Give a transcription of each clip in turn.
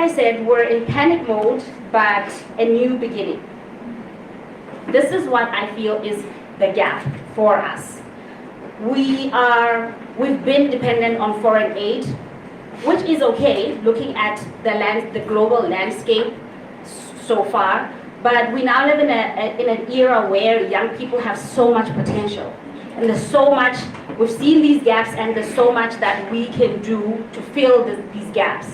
I said, we're in panic mode, but a new beginning. This is what I feel is the gap for us. We've been dependent on foreign aid, which is okay, looking at the global landscape so far. But we now live in an era where young people have so much potential. And there's so much, we've seen these gaps, and there's so much that we can do to fill these gaps.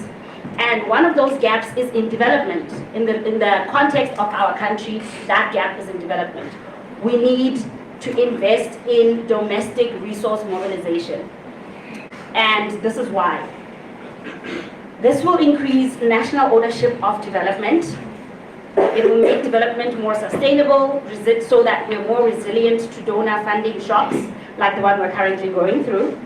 And one of those gaps is in development. In the context of our country, that gap is in development. We need to invest in domestic resource mobilization. And this is why. This will increase national ownership of development. It will make development more sustainable so that we're more resilient to donor funding shocks like the one we're currently going through.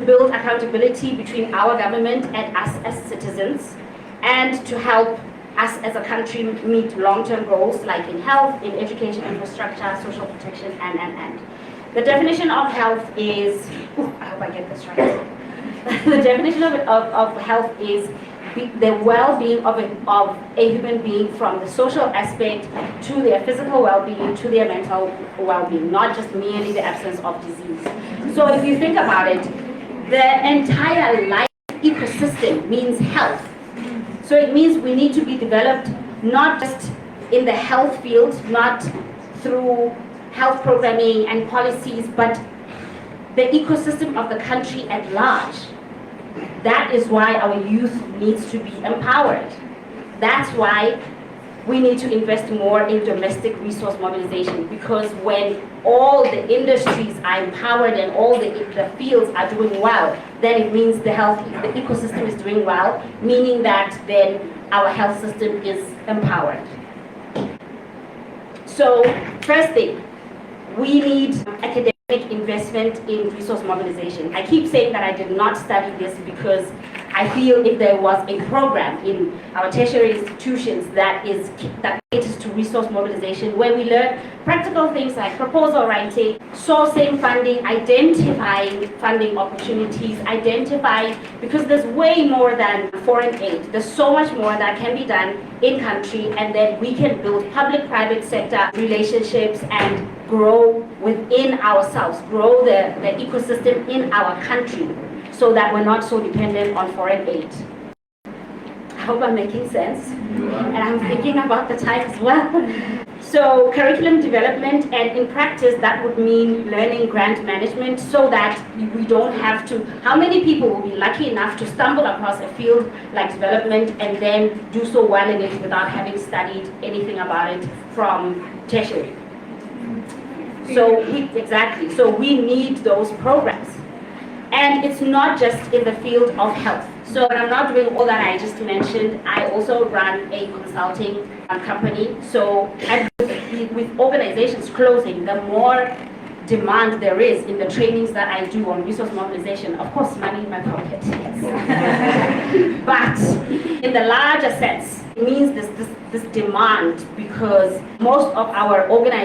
Build accountability between our government and us as citizens, and to help us as a country meet long-term goals like in health, in education, infrastructure, social protection, and. The definition of health is, I hope I get this right. The definition of health is the well-being of a human being, from the social aspect to their physical well-being to their mental well-being, not just merely the absence of disease. So if you think about it, the entire life ecosystem means health. So it means we need to be developed not just in the health field, not through health programming and policies, but the ecosystem of the country at large. That is why our youth needs to be empowered. That's why we need to invest more in domestic resource mobilization, because when all the industries are empowered and all the fields are doing well, then it means the ecosystem is doing well, meaning that then our health system is empowered. So first thing, we need academic investment in resource mobilization. I keep saying that I did not study this because I feel if there was a program in our tertiary institutions that caters to resource mobilization, where we learn practical things like proposal writing, sourcing funding, identifying funding opportunities, because there's way more than foreign aid. There's so much more that can be done in country, and then we can build public-private sector relationships and grow within ourselves, grow the ecosystem in our country, so that we're not so dependent on foreign aid. I hope I'm making sense. And I'm thinking about the time as well. So curriculum development, and in practice that would mean learning grant management, so that we don't have to, how many people will be lucky enough to stumble across a field like development and then do so well in it without having studied anything about it from tertiary? So we need those programs. And it's not just in the field of health. So when I'm not doing all that I just mentioned, I also run a consulting company. So with organizations closing, the more demand there is in the trainings that I do on resource mobilization, of course money in my pocket, yes. But in the larger sense, it means this demand, because most of our organizations